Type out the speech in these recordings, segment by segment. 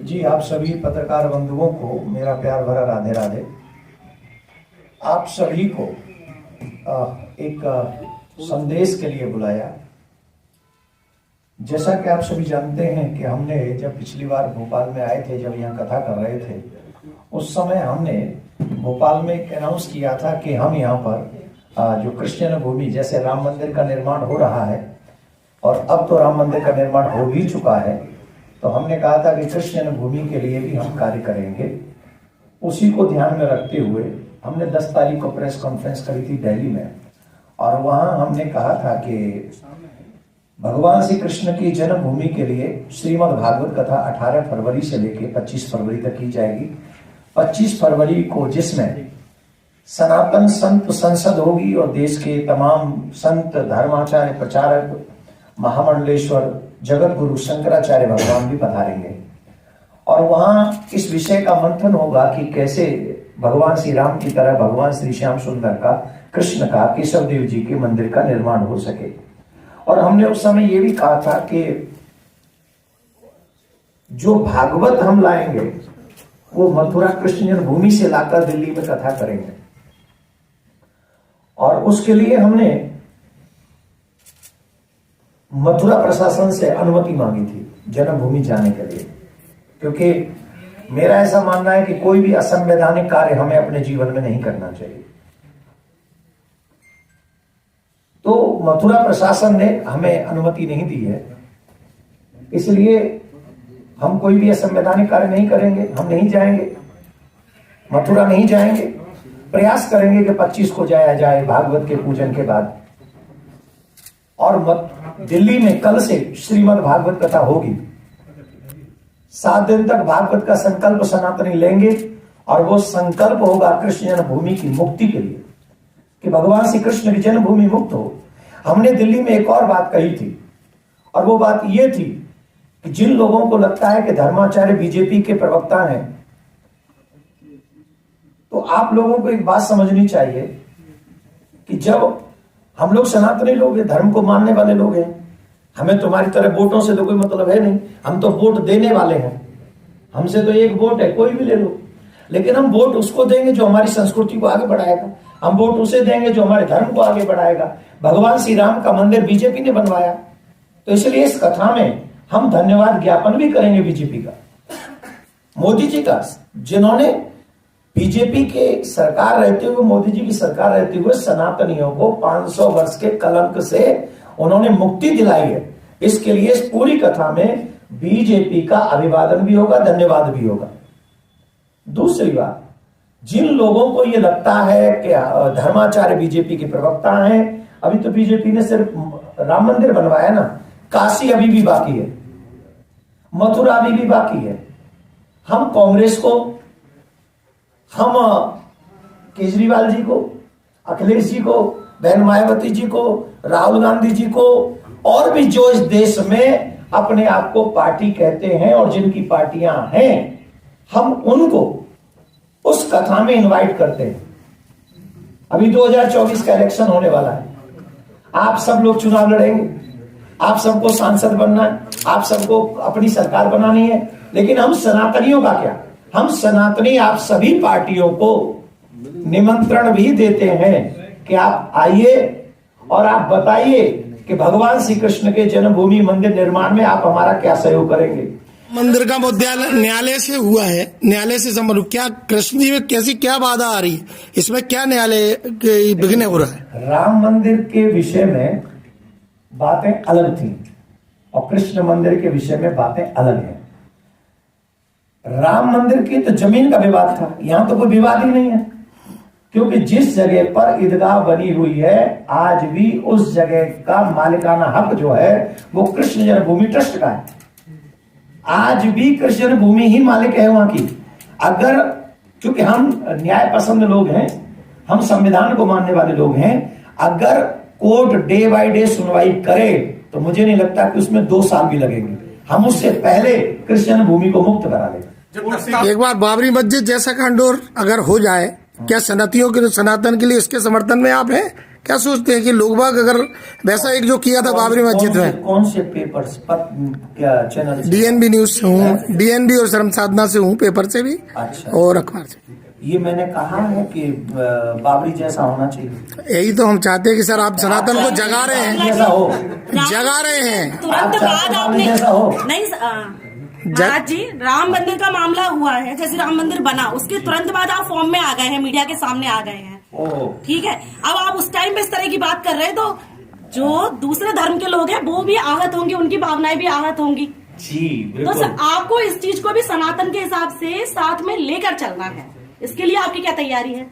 जी, आप सभी पत्रकार बंधुओं को मेरा प्यार भरा राधे राधे। आप सभी को एक संदेश के लिए बुलाया। जैसा कि आप सभी जानते हैं कि हमने जब पिछली बार भोपाल में आए थे, जब यहाँ कथा कर रहे थे, उस समय हमने भोपाल में एक अनाउंस किया था कि हम यहाँ पर जो क्रिश्चियन भूमि, जैसे राम मंदिर का निर्माण हो रहा है और अब तो राम मंदिर का निर्माण हो भी चुका है, तो हमने कहा था कि क्रिश्चियन भूमि के लिए भी हम कार्य करेंगे। उसी को ध्यान में रखते हुए हमने 10 तारीख को प्रेस कॉन्फ्रेंस करी थी दिल्ली में, और वहाँ हमने कहा था कि भगवान श्री कृष्ण की जन्मभूमि के लिए श्रीमद् भागवत कथा 18 फरवरी से लेकर 25 फरवरी तक की जाएगी। 25 फरवरी को जिसमें सनातन संत संसद होगी और देश के तमाम संत, धर्माचार्य, प्रचारक, महामंडलेश्वर, जगत गुरु शंकराचार्य भगवान भी पधारेंगे, और वहां इस विषय का मंथन होगा कि कैसे भगवान श्री राम की तरह भगवान श्री श्याम सुंदर का, कृष्ण का, केशव देव जी के मंदिर का निर्माण हो सके। और हमने उस समय ये भी कहा था कि जो भागवत हम लाएंगे वो मथुरा कृष्ण भूमि से लाकर दिल्ली में कथा करेंगे, और उसके लिए हमने मथुरा प्रशासन से अनुमति मांगी थी जन्मभूमि जाने के लिए, क्योंकि मेरा ऐसा मानना है कि कोई भी असंवैधानिक कार्य हमें अपने जीवन में नहीं करना चाहिए। तो मथुरा प्रशासन ने हमें अनुमति नहीं दी है, इसलिए हम कोई भी असंवैधानिक कार्य नहीं करेंगे। हम नहीं जाएंगे, मथुरा नहीं जाएंगे। प्रयास करेंगे कि 25 को जाया जाए भागवत के पूजन के बाद, और दिल्ली में कल से श्रीमद् भागवत कथा होगी। 7 दिन तक भागवत का संकल्प सनातनी लेंगे, और वो संकल्प होगा कृष्ण जन्मभूमि की मुक्ति के लिए, कि भगवान श्री कृष्ण की जन्मभूमि मुक्त हो। हमने दिल्ली में एक और बात कही थी, और वो बात ये थी कि जिन लोगों को लगता है कि धर्माचार्य बीजेपी के प्रवक्ता हैं, तो आप लोगों को एक बात समझनी चाहिए कि जब हम लोग सनातनी लोग हैं, धर्म को मानने वाले लोग हैं, हमें तुम्हारी तरह वोटों से तो कोई मतलब है नहीं। हम तो वोट देने वाले हैं, हमसे तो एक वोट है, कोई भी ले लो, लेकिन हम वोट उसको देंगे जो हमारी संस्कृति को आगे बढ़ाएगा। हम वोट उसे देंगे जो हमारे धर्म को आगे बढ़ाएगा। भगवान श्री राम का मंदिर बीजेपी ने बनवाया, तो इसलिए इस कथा में हम धन्यवाद ज्ञापन भी करेंगे बीजेपी का, मोदी जी का, जिन्होंने बीजेपी के सरकार रहते हुए, मोदी जी की सरकार रहते हुए सनातनियों को 500 वर्ष के कलंक से उन्होंने मुक्ति दिलाई है। इसके लिए इस पूरी कथा में बीजेपी का अभिवादन भी होगा, धन्यवाद भी होगा। दूसरी बात, जिन लोगों को यह लगता है कि धर्माचार्य बीजेपी के प्रवक्ता हैं, अभी तो बीजेपी ने सिर्फ राम मंदिर बनवाया ना, काशी अभी भी बाकी है, मथुरा अभी भी बाकी है। हम कांग्रेस को, हम केजरीवाल जी को, अखिलेश जी को, बहन मायावती जी को, राहुल गांधी जी को, और भी जो इस देश में अपने आप को पार्टी कहते हैं और जिनकी पार्टियां हैं, हम उनको उस कथा में इनवाइट करते हैं। अभी 2024 का इलेक्शन होने वाला है, आप सब लोग चुनाव लड़ेंगे, आप सबको सांसद बनना है, आप सबको अपनी सरकार बनानी है, लेकिन हम सनातनियों का क्या? हम सनातनी आप सभी पार्टियों को निमंत्रण भी देते हैं कि आप आइए और आप बताइए कि भगवान श्री कृष्ण के जन्मभूमि मंदिर निर्माण में आप हमारा क्या सहयोग करेंगे। मंदिर का मुद्दा न्यायालय से हुआ है, न्यायालय से संबंध क्या कृष्ण जी में कैसी क्या बाधा आ रही है, इसमें क्या न्यायालय विघ्न हो रहा है? राम मंदिर के विषय में बातें अलग थी और कृष्ण मंदिर के विषय में बातें अलग हैं। राम मंदिर की तो जमीन का विवाद था, यहां तो कोई विवाद ही नहीं है, क्योंकि जिस जगह पर ईदगाह बनी हुई है आज भी उस जगह का मालिकाना हक जो है वो कृष्ण जन्मभूमि ट्रस्ट का है। आज भी कृष्ण जन्मभूमि ही मालिक है वहां की। अगर, क्योंकि हम न्याय पसंद लोग हैं, हम संविधान को मानने वाले लोग हैं, अगर कोर्ट डे बाय डे सुनवाई करे तो मुझे नहीं लगता कि उसमें 2 साल भी लगेंगे। हम उससे पहले कृष्ण जन्मभूमि को मुक्त करा लेंगे। एक बार बाबरी मस्जिद जैसा कांडोर अगर हो जाए, क्या सनातनियों के, सनातन के लिए इसके समर्थन में आप हैं क्या सोचते हैं कि लोग बाग अगर वैसा एक जो किया था बाबरी मस्जिद में? कौन से पेपर्स क्या चैनल? डीएनबी न्यूज से हूँ, डीएनबी और शर्म साधना से हूँ, पेपर से भी अच्छा। और अखबार से। ये मैंने कहा है कि बाबरी जैसा होना चाहिए। यही तो हम चाहते हैं कि सर आप सनातन को जगा रहे हैं, जैसा हो, जगा रहे हैं। तुरंत बाद आपने जैसा हो नहीं महाराज जी, राम मंदिर का मामला हुआ है, जैसे राम मंदिर बना उसके तुरंत बाद आप फॉर्म में आ गए हैं, मीडिया के सामने आ गए हैं, ठीक है। अब आप उस टाइम पे इस तरह की बात कर रहे हैं तो जो दूसरे धर्म के लोग हैं वो भी आहत होंगे, उनकी भावनाएं भी आहत होंगी जी। तो आपको इस चीज को भी सनातन के हिसाब से साथ में लेकर चलना है, इसके लिए आपकी क्या तैयारी है?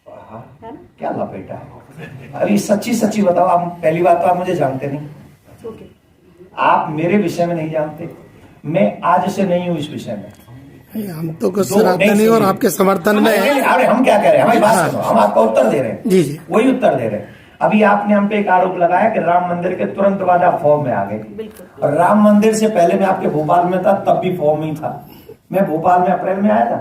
क्या लपेटा है? अभी सच्ची सच्ची बताओ, आप पहली बात तो आप मुझे जानते नहीं, आप मेरे विषय में नहीं जानते, मैं आज से नहीं हूँ इस विषय में। हम तो कुछ सनातनी और आपके समर्थन में है। अरे हम क्या कह रहे हैं, हमारी बात सुनो, हम आपका उत्तर दे रहे हैं। जी जी, वही उत्तर दे रहे हैं। अभी आपने हम पे एक आरोप लगाया कि राम मंदिर के तुरंत बाद आप फॉर्म में आ गए, और राम मंदिर से पहले मैं आपके भोपाल में था, तब भी फॉर्म ही था। मैं भोपाल में अप्रैल में आया था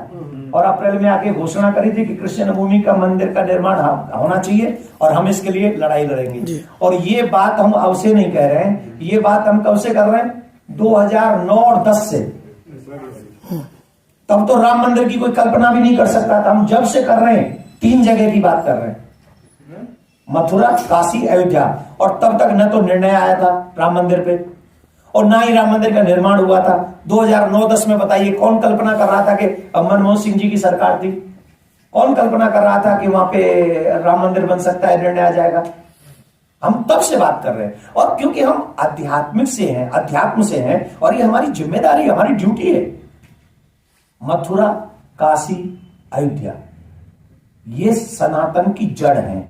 और अप्रैल में आके घोषणा करी थी कि कृष्ण भूमि का मंदिर का निर्माण होना चाहिए और हम इसके लिए लड़ाई लड़ेंगे। और ये बात हम अब से नहीं कह रहे हैं, ये बात हम कब से कर रहे हैं? 2009 और 10 से। तब तो राम मंदिर की कोई कल्पना भी नहीं कर सकता था। हम जब से कर रहे हैं, 3 जगह की बात कर रहे हैं, मथुरा, काशी, अयोध्या, और तब तक न तो निर्णय आया था राम मंदिर पे और ना ही राम मंदिर का निर्माण हुआ था। 2009-10 में बताइए कौन कल्पना कर रहा था कि मनमोहन सिंह जी की सरकार थी, कौन कल्पना कर रहा था कि वहां पे राम मंदिर बन सकता है, निर्णय आ जाएगा? हम तब से बात कर रहे हैं, और क्योंकि हम आध्यात्मिक से हैं, अध्यात्म से हैं, और ये हमारी जिम्मेदारी, हमारी ड्यूटी है। मथुरा, काशी, अयोध्या, ये सनातन की जड़ है।